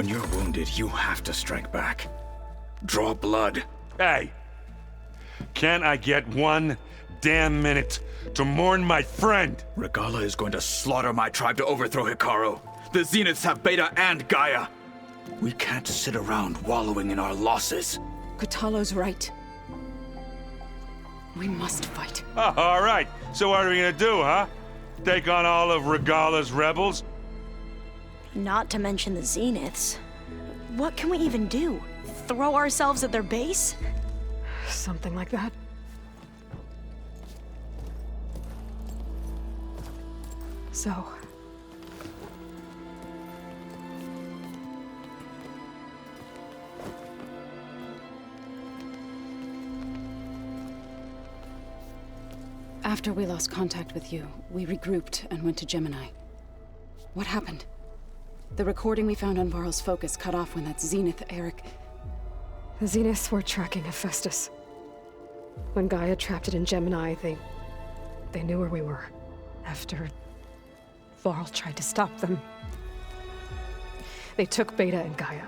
When you're wounded, you have to strike back. Draw blood. Hey! Can I get one damn minute to mourn my friend? Regala is going to slaughter my tribe to overthrow Hikaru. The Zeniths have Beta and Gaia. We can't sit around wallowing in our losses. Kotallo's right. We must fight. Oh, all right. So what are we gonna do, huh? Take on all of Regala's rebels? Not to mention the Zeniths. What can we even do? Throw ourselves at their base? Something like that. So... After we lost contact with you, we regrouped and went to Gemini. What happened? The recording we found on Varl's focus cut off when that Zenith, Eric... The Zeniths were tracking Hephaestus. When Gaia trapped it in Gemini, they knew where we were. After Varl tried to stop them. They took Beta and Gaia.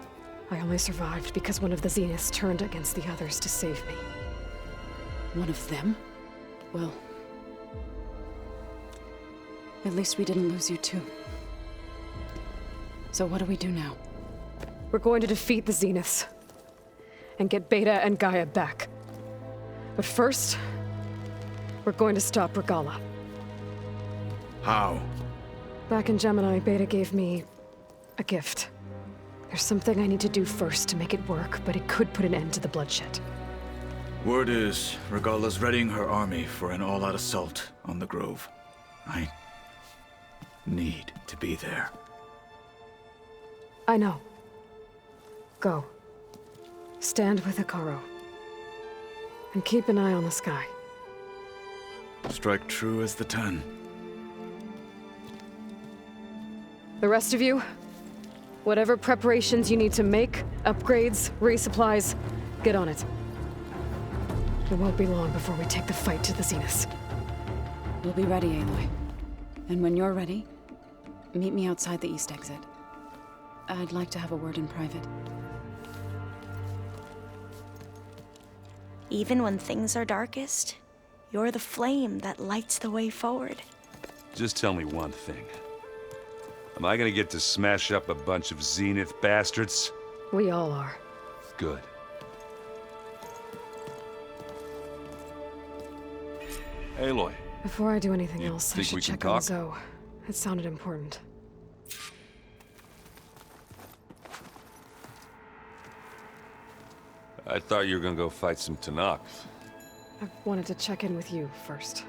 I only survived because one of the Zeniths turned against the others to save me. One of them? Well... at least we didn't lose you too. So what do we do now? We're going to defeat the Zeniths. And get Beta and Gaia back. But first... we're going to stop Regala. How? Back in Gemini, Beta gave me... a gift. There's something I need to do first to make it work, but it could put an end to the bloodshed. Word is, Regala's readying her army for an all-out assault on the Grove. I need to be there. I know. Go. Stand with Hikaru. And keep an eye on the sky. Strike true as the 10. The rest of you, whatever preparations you need to make, upgrades, resupplies, get on it. It won't be long before we take the fight to the Zeniths. We'll be ready, Aloy. And when you're ready, meet me outside the east exit. I'd like to have a word in private. Even when things are darkest, you're the flame that lights the way forward. Just tell me one thing. Am I gonna get to smash up a bunch of Zenith bastards? We all are. Good. Aloy. Before I do anything You else, I think should we can check on talk? Zoe. It sounded important. I thought you were gonna go fight some Tanakh. I wanted to check in with you first.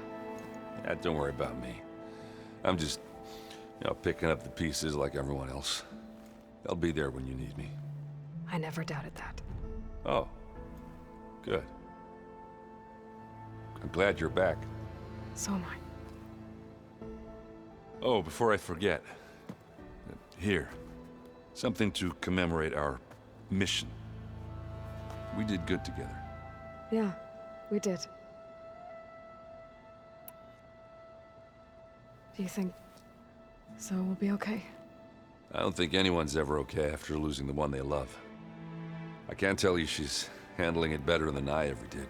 Yeah, don't worry about me. I'm just, picking up the pieces like everyone else. I'll be there when you need me. I never doubted that. Oh. Good. I'm glad you're back. So am I. Oh, before I forget. Here. Something to commemorate our mission. We did good together. Yeah, we did. Do you think Zoe will be okay? I don't think anyone's ever okay after losing the one they love. I can't tell you she's handling it better than I ever did.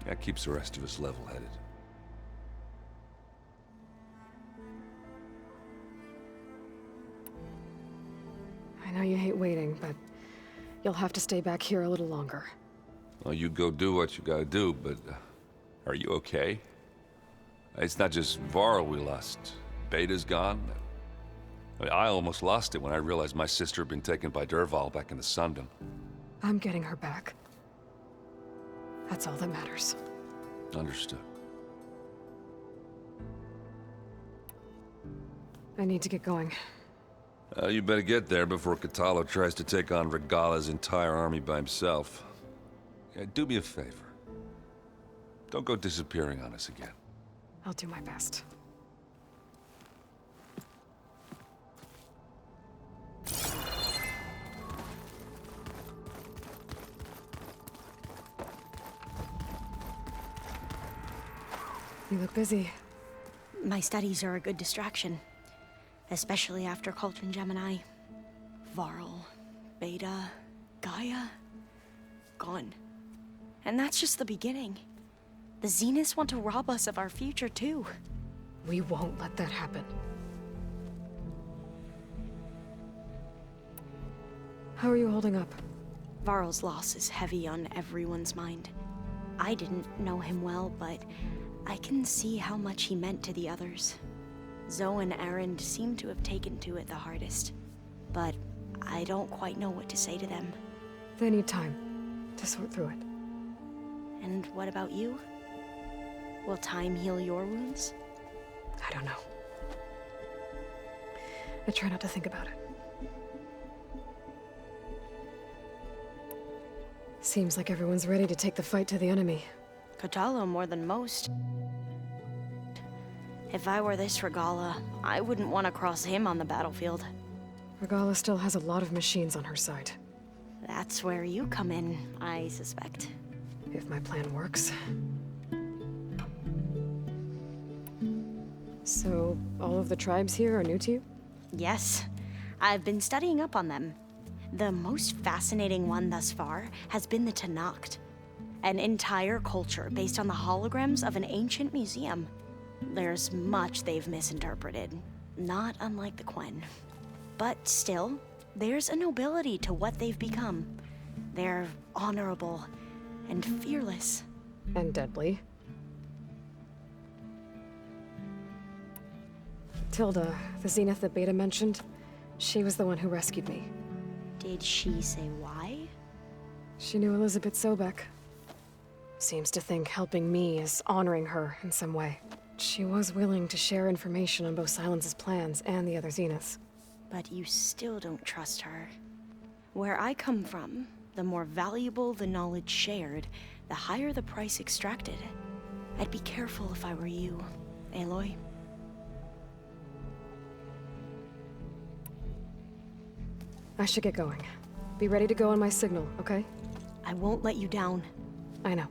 That keeps the rest of us level-headed. I know you hate waiting, but you'll have to stay back here a little longer. Well, you go do what you gotta do, but are you okay? It's not just Varl we lost. Beta's gone. I almost lost it when I realized my sister had been taken by Dervahl back in the Sundom. I'm getting her back. That's all that matters. Understood. I need to get going. You better get there before Kotallo tries to take on Regala's entire army by himself. Yeah, do me a favor. Don't go disappearing on us again. I'll do my best. You look busy. My studies are a good distraction. Especially after Cauldron Gemini. Varl. Beta, Gaia, gone. And that's just the beginning. The Zeniths want to rob us of our future, too. We won't let that happen. How are you holding up? Varl's loss is heavy on everyone's mind. I didn't know him well, but I can see how much he meant to the others. Zoe and Erend seem to have taken to it the hardest, but I don't quite know what to say to them. They need time to sort through it. And what about you? Will time heal your wounds? I don't know. I try not to think about it. Seems like everyone's ready to take the fight to the enemy. Kotalo more than most. If I were this Regala, I wouldn't want to cross him on the battlefield. Regala still has a lot of machines on her side. That's where you come in, I suspect. If my plan works. So, all of the tribes here are new to you? Yes, I've been studying up on them. The most fascinating one thus far has been the Tanacht, an entire culture based on the holograms of an ancient museum. There's much they've misinterpreted, not unlike the Quen. But still, there's a nobility to what they've become. They're honorable and fearless. And deadly. Tilda, the Zenith that Beta mentioned, she was the one who rescued me. Did she say why? She knew Elizabeth Sobek. Seems to think helping me is honoring her in some way. She was willing to share information on both Silence's plans and the other Zeniths. But you still don't trust her. Where I come from, the more valuable the knowledge shared, the higher the price extracted. I'd be careful if I were you, Aloy. I should get going. Be ready to go on my signal, okay? I won't let you down. I know.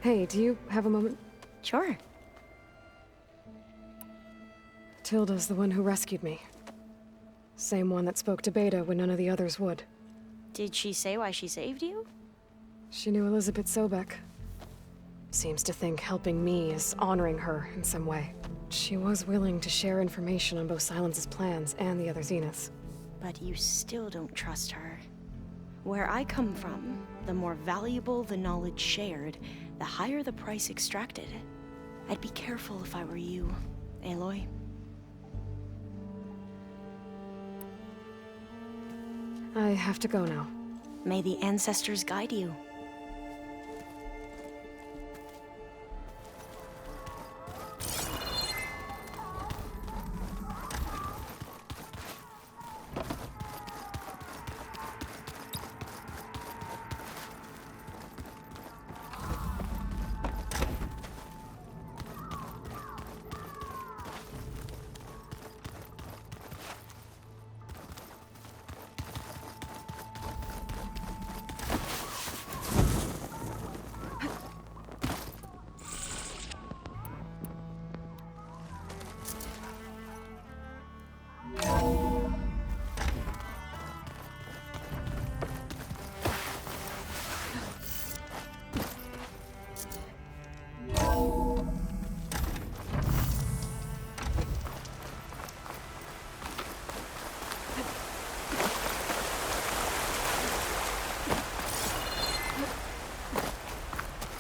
Hey, do you have a moment? Sure. Tilda's the one who rescued me. Same one that spoke to Beta when none of the others would. Did she say why she saved you? She knew Elizabeth Sobek. Seems to think helping me is honoring her in some way. She was willing to share information on both Silence's plans and the other Zeniths. But you still don't trust her. Where I come from, the more valuable the knowledge shared, the higher the price extracted. I'd be careful if I were you, Aloy. I have to go now. May the ancestors guide you.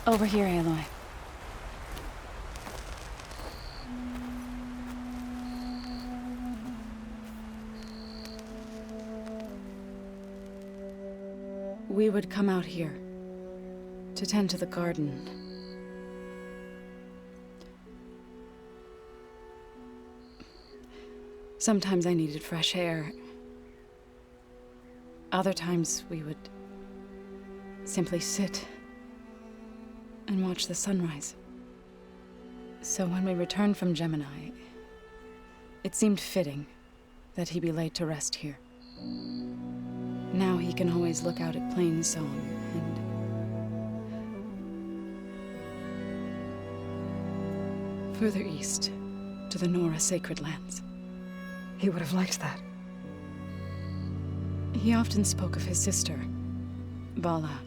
Over here, Aloy. We would come out here to tend to the garden. Sometimes I needed fresh air. Other times we would simply sit and watch the sunrise. So when we returned from Gemini, it seemed fitting that he be laid to rest here. Now he can always look out at Plainsong and further east to the Nora sacred lands. He would have liked that. He often spoke of his sister, Vala.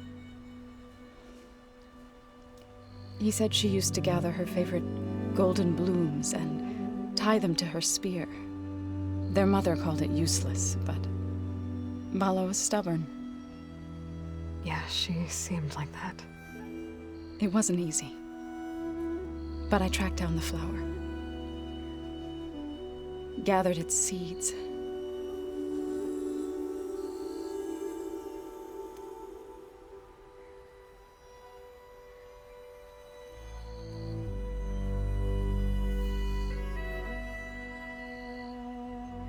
He said she used to gather her favorite golden blooms and tie them to her spear. Their mother called it useless, but Vala was stubborn. Yeah, she seemed like that. It wasn't easy. But I tracked down the flower. Gathered its seeds.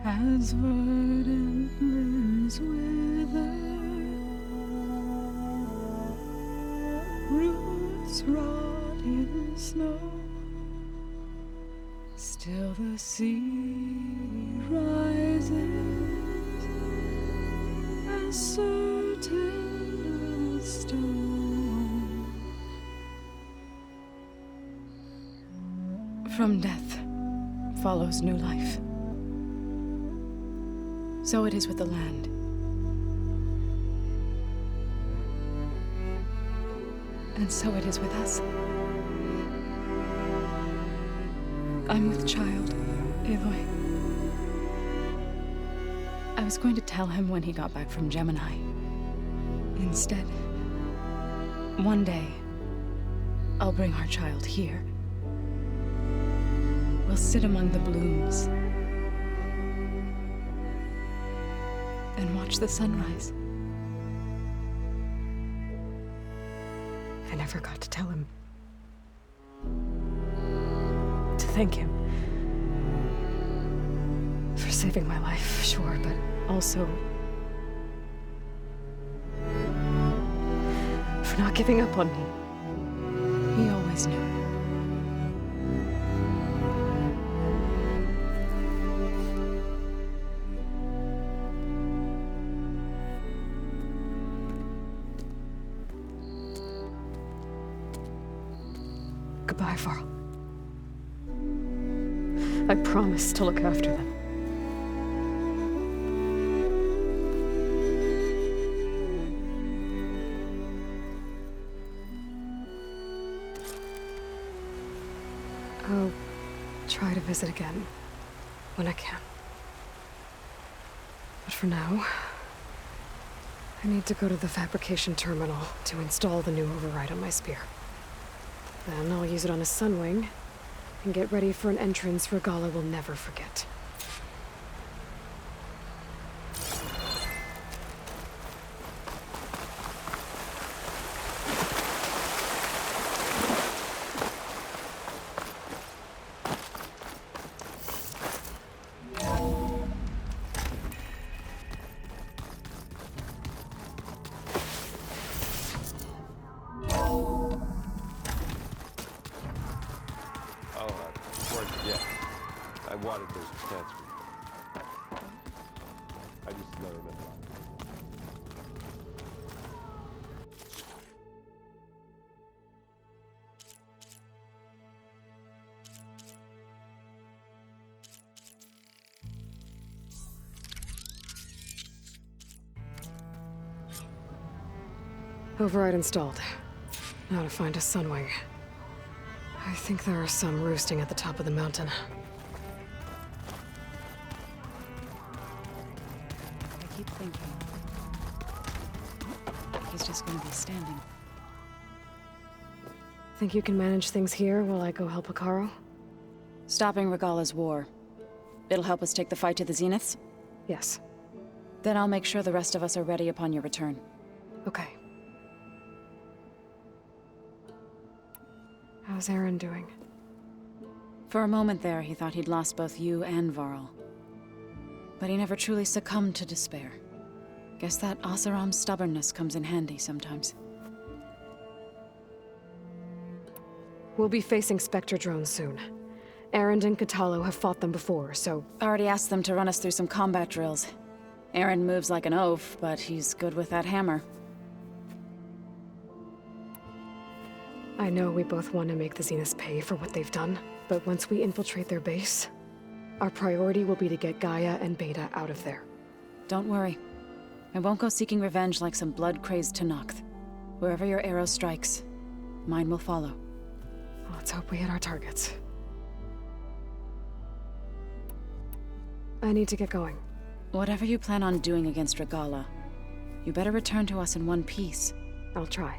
As verdant limbs wither, roots rot in snow, still the sea rises, as certain as stone. From death follows new life. So it is with the land. And so it is with us. I'm with child, Aloy. I was going to tell him when he got back from Gemini. Instead, one day, I'll bring our child here. We'll sit among the blooms and watch the sunrise. I never got to tell him. To thank him. For saving my life, sure, but also for not giving up on me. He always knew. Goodbye, Varl. I promise to look after them. I'll try to visit again when I can. But for now, I need to go to the fabrication terminal to install the new override on my spear. Then I'll use it on a sunwing and get ready for an entrance Regala will never forget. I wanted those plants for you. I just never met them. Override installed. Now to find a sunwing. I think there are some roosting at the top of the mountain. I keep thinking he's just gonna be standing. Think you can manage things here while I go help Akaro? Stopping Regala's war. It'll help us take the fight to the Zeniths? Yes. Then I'll make sure the rest of us are ready upon your return. Okay. How's Aaron doing? For a moment there, he thought he'd lost both you and Varl. But he never truly succumbed to despair. Guess that Oseram's stubbornness comes in handy sometimes. We'll be facing Spectre drones soon. Aaron and Katalo have fought them before, so... Already asked them to run us through some combat drills. Aaron moves like an oaf, but he's good with that hammer. I know we both want to make the Zeniths pay for what they've done, but once we infiltrate their base, our priority will be to get Gaia and Beta out of there. Don't worry. I won't go seeking revenge like some blood-crazed Tenakth. Wherever your arrow strikes, mine will follow. Let's hope we hit our targets. I need to get going. Whatever you plan on doing against Regala, you better return to us in one piece. I'll try.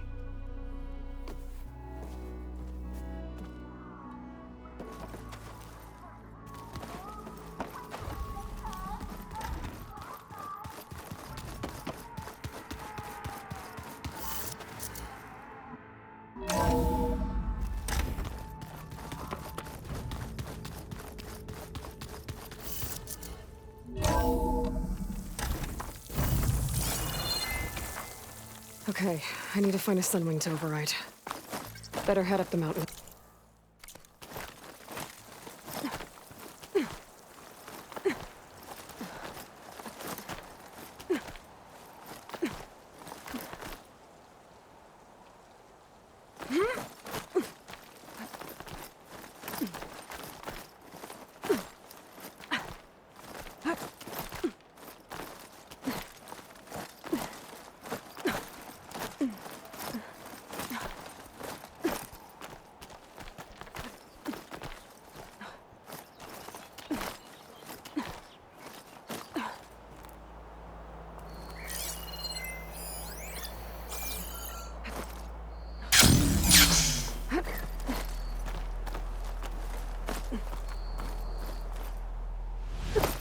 Okay, I need to find a sunwing to override. Better head up the mountain.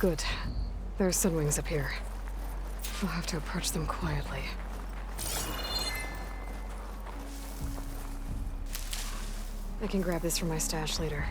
Good. There's sunwings up here. We'll have to approach them quietly. I can grab this from my stash later.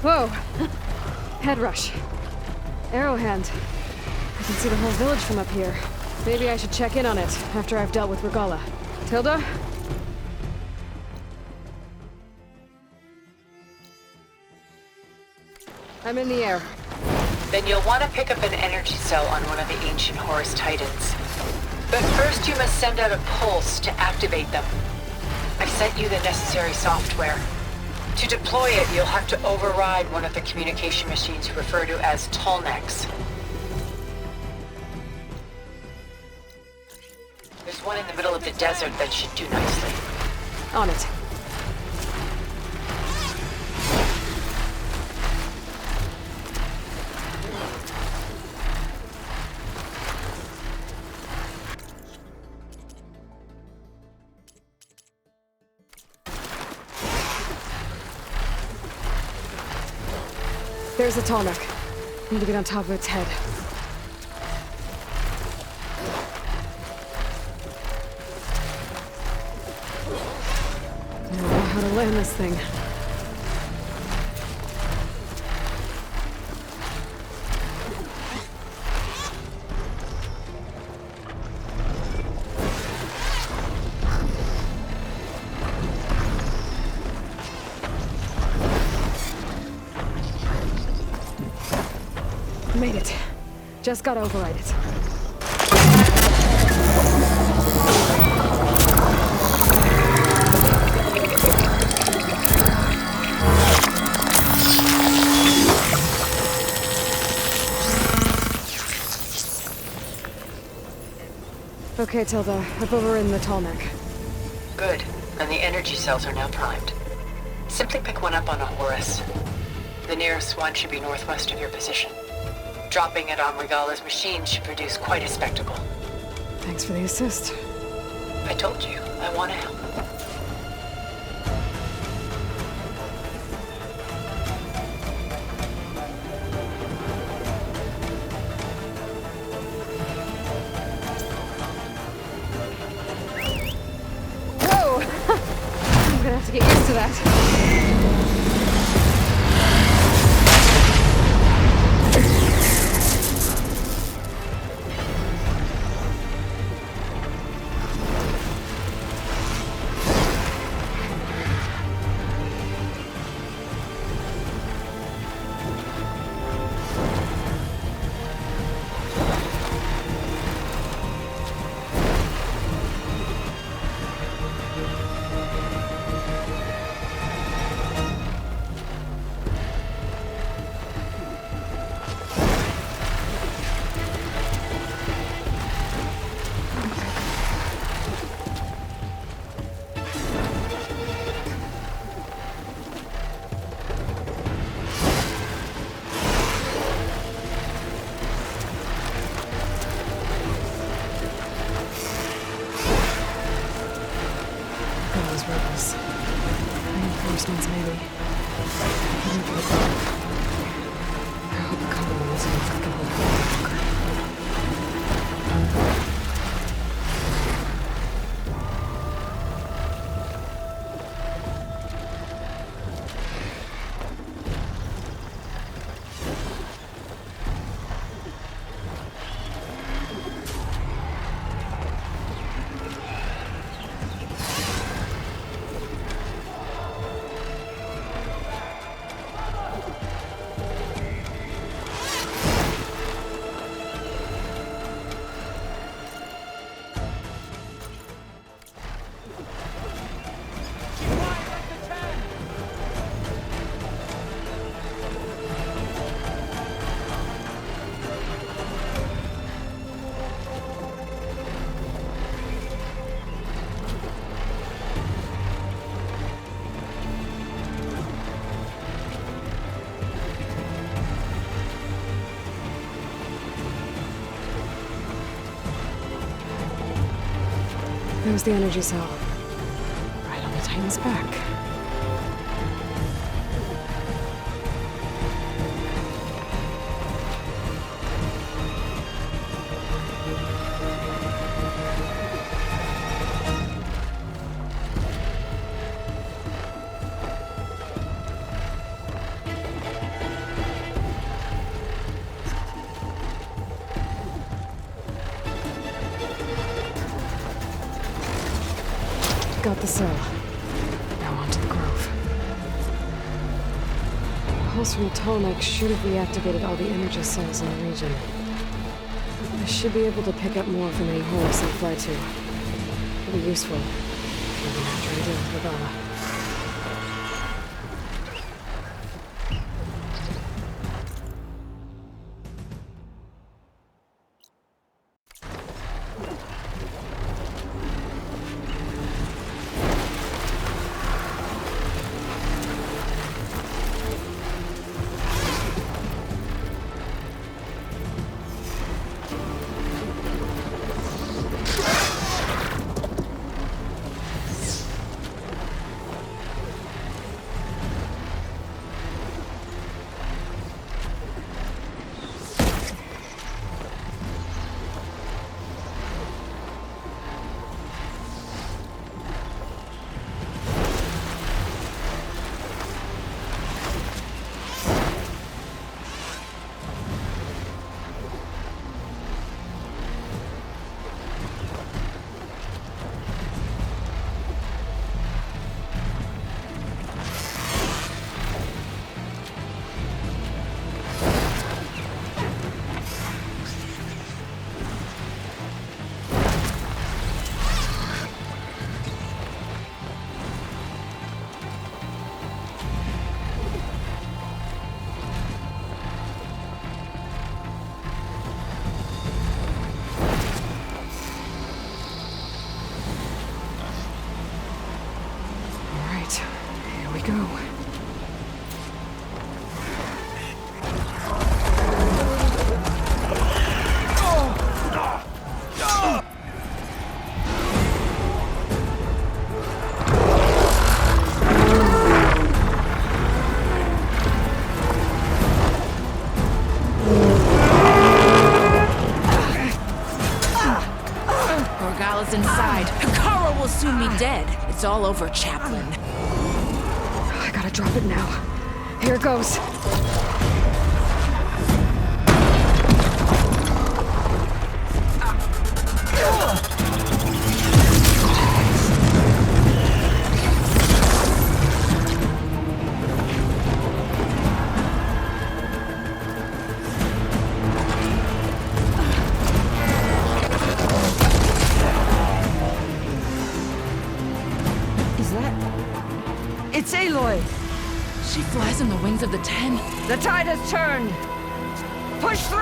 Whoa! Head rush. Arrow hand. I can see the whole village from up here. Maybe I should check in on it after I've dealt with Regala. Tilda? I'm in the air. Then you'll want to pick up an energy cell on one of the ancient Horus Titans. But first you must send out a pulse to activate them. I've sent you the necessary software. To deploy it, you'll have to override one of the communication machines you refer to as Tallnecks. There's one in the middle of the desert that should do nicely. On it. There's a Tallneck. Need to get on top of its head. I don't know how to land this thing. Made it. Just gotta override it. Okay, Tilda. I've overridden the Tallneck. Good. And the energy cells are now primed. Simply pick one up on a Horus. The nearest one should be northwest of your position. Dropping it on Regala's machine should produce quite a spectacle. Thanks for the assist. I told you, I want to help. Whoa! I'm gonna have to get used to that. Rebels. Reinforcements, maybe. Heading for the grove. I hope the colonies are not gonna hold out longer. There's the energy cell. Right on the Titan's back. got the cell. Now on to the grove. The pulse from the tonic should have reactivated all the energy cells in the region. I should be able to pick up more from any horse I fly to. It'll be useful. Even after I deal with Regala. Here we go. Regala's inside. Hikara will soon be dead. It's all over, Chaplain. I gotta drop it now. Here it goes. It's Aloy! She flies on the wings of the Ten. The tide has turned! Push through!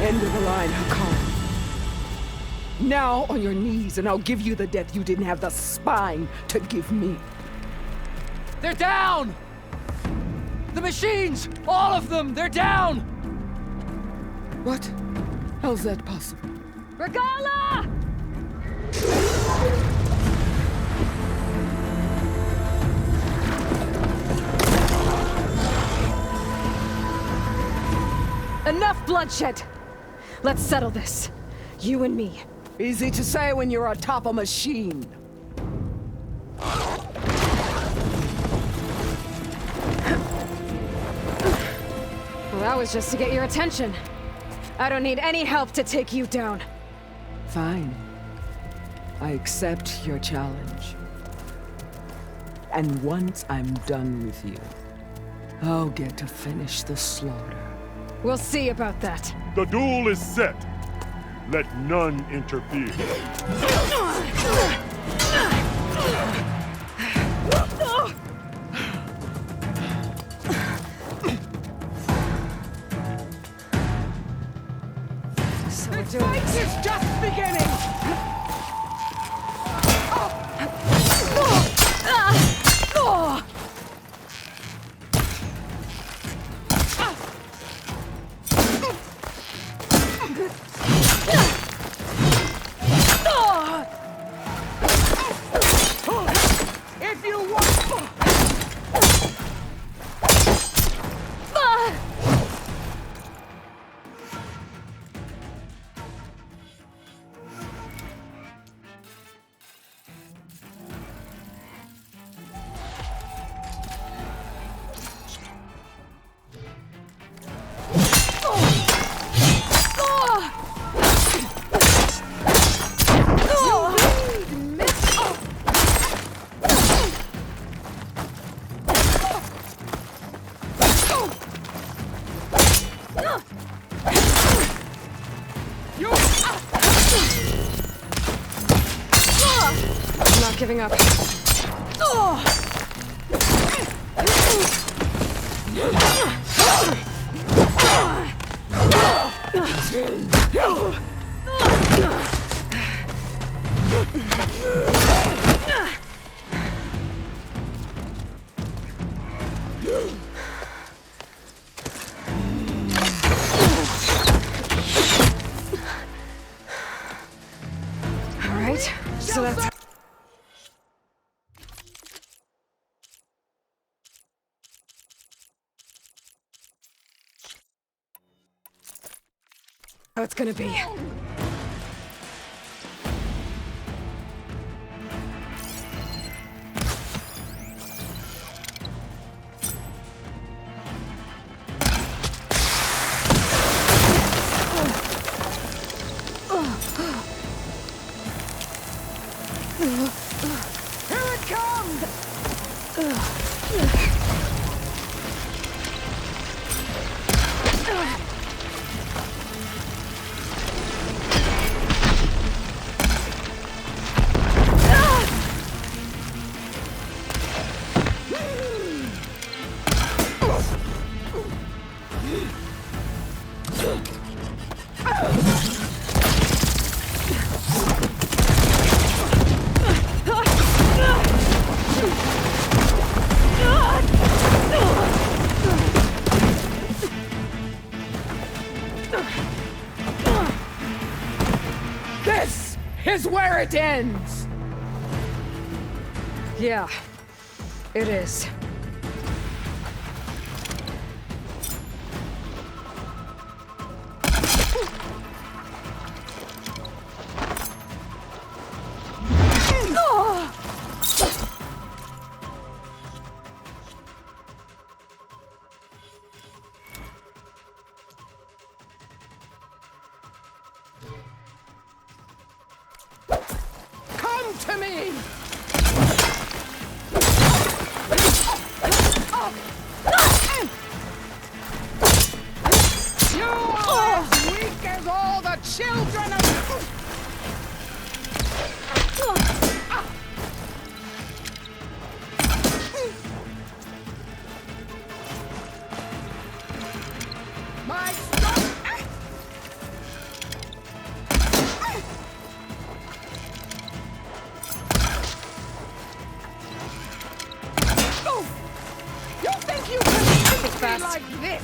End of the line, Hikara. Now on your knees, and I'll give you the death you didn't have the spine to give me. They're down! The machines! All of them! They're down! What? How's that possible? Regala! Enough bloodshed! Let's settle this. You and me. Easy to say when you're atop a machine. Well, that was just to get your attention. I don't need any help to take you down. Fine. I accept your challenge. And once I'm done with you, I'll get to finish the slaughter. We'll see about that. The duel is set. Let none interfere. So we're The doing fight this. is just beginning! I'm not giving up. All right, so that's... how it's gonna be. Here it comes! This is where it ends! Yeah, it is. Come to me! You are as weak as all the children of... My strength... You think you can beat me like this?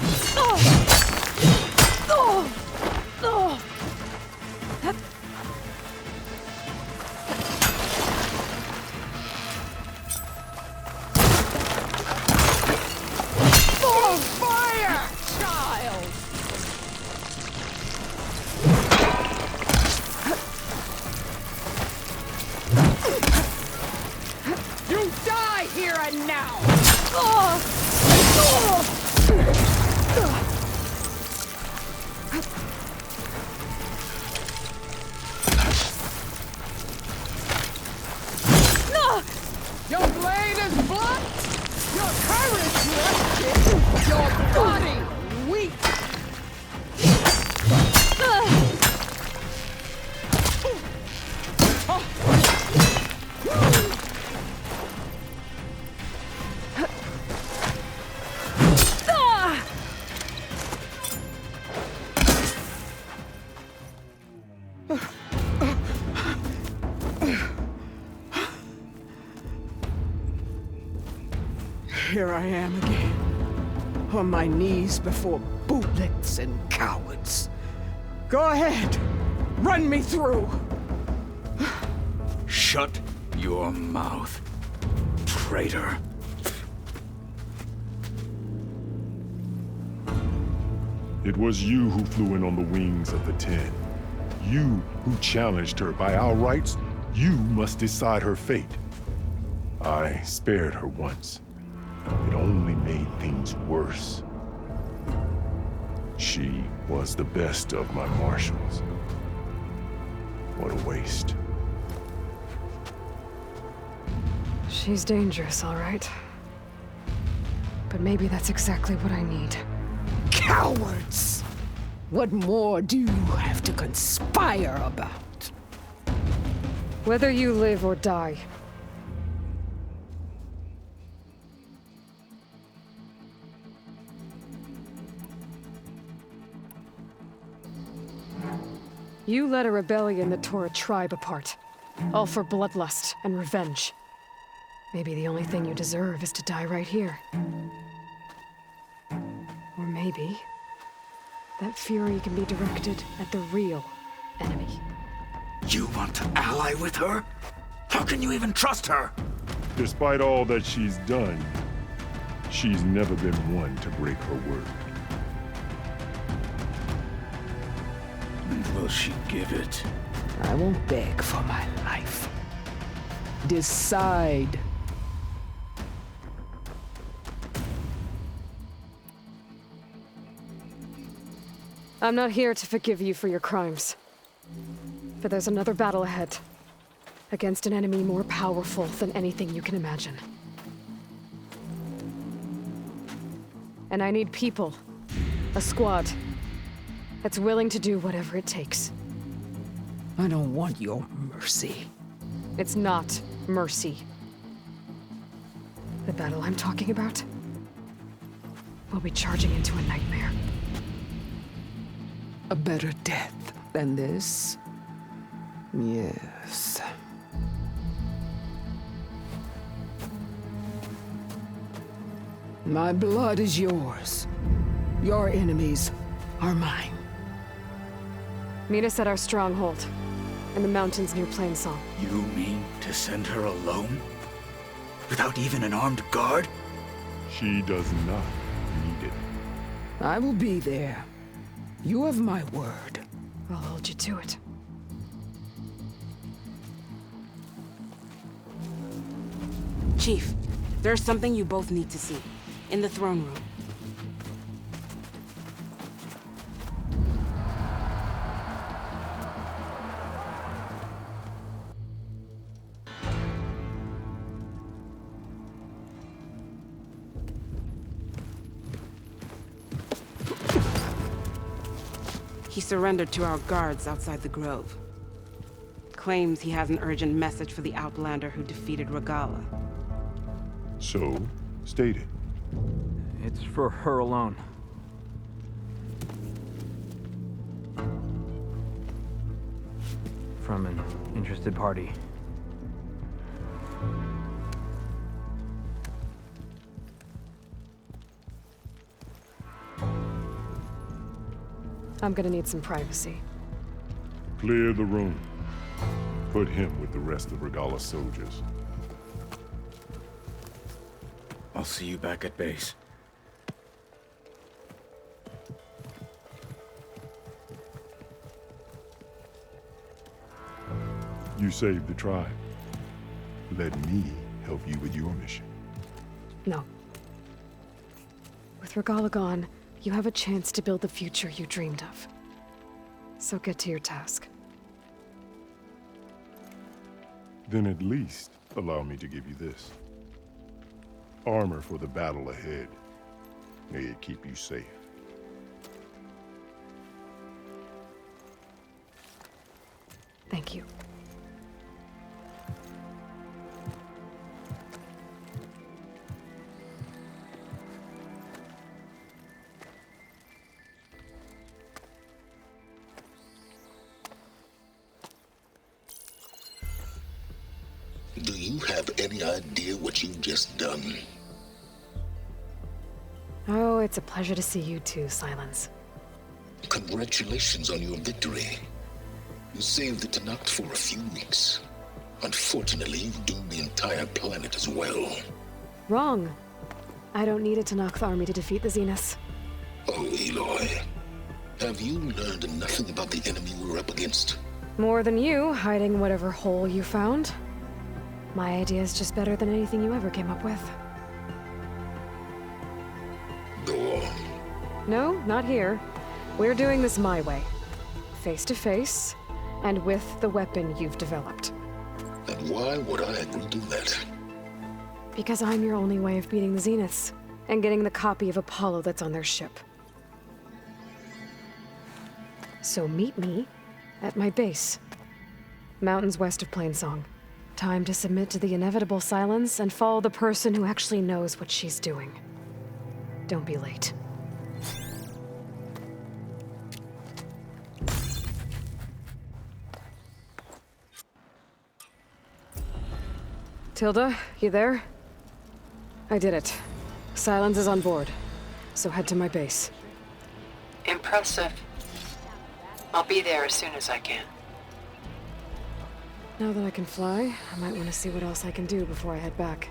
Full fire, child! You die here and now! Your blade is blunt, your courage rusted, your body weak. Here I am again, on my knees before bootlets and cowards. Go ahead, run me through. Shut your mouth, traitor. It was you who flew in on the wings of the 10. You who challenged her. By our rights, you must decide her fate. I spared her once. It only made things worse. She was the best of my marshals. What a waste. She's dangerous, all right. But maybe that's exactly what I need. Cowards! What more do you have to conspire about? Whether you live or die, You led a rebellion that tore a tribe apart. All for bloodlust and revenge. Maybe the only thing you deserve is to die right here. Or maybe that fury can be directed at the real enemy. You want to ally with her? How can you even trust her? Despite all that she's done, she's never been one to break her word. And will she give it? I won't beg for my life. Decide. I'm not here to forgive you for your crimes. But there's another battle ahead. Against an enemy more powerful than anything you can imagine. And I need people. A squad. That's willing to do whatever it takes. I don't want your mercy. It's not mercy. The battle I'm talking about will be charging into a nightmare. A better death than this? Yes. My blood is yours. Your enemies are mine. Meet us at our stronghold, in the mountains near Plainsong. You mean to send her alone? Without even an armed guard? She does not need it. I will be there. You have my word. I'll hold you to it. Chief, there's something you both need to see. In the throne room. He surrendered to our guards outside the grove. Claims he has an urgent message for the Outlander who defeated Regala. So, state it. It's for her alone. From an interested party. I'm gonna need some privacy. Clear the room. Put him with the rest of Regala's soldiers. I'll see you back at base. You saved the tribe. Let me help you with your mission. No. With Regala gone, you have a chance to build the future you dreamed of. So get to your task. Then at least allow me to give you this. Armor for the battle ahead. May it keep you safe. Thank you. Do you have any idea what you've just done? Oh, it's a pleasure to see you too, Silence. Congratulations on your victory. You saved the Tenakth for a few weeks. Unfortunately, you've doomed the entire planet as well. Wrong. I don't need a Tenakth army to defeat the Zeniths. Oh, Aloy. Have you learned nothing about the enemy we're up against? More than you, hiding whatever hole you found. My idea is just better than anything you ever came up with. Go on. No, not here. We're doing this my way. Face to face, and with the weapon you've developed. And why would I agree to that? Because I'm your only way of beating the Zeniths, and getting the copy of Apollo that's on their ship. So meet me at my base. Mountains west of Plainsong. Time to submit to the inevitable silence and follow the person who actually knows what she's doing. Don't be late. Tilda, you there? I did it. Silence is on board, so head to my base. Impressive. I'll be there as soon as I can. Now that I can fly, I might want to see what else I can do before I head back.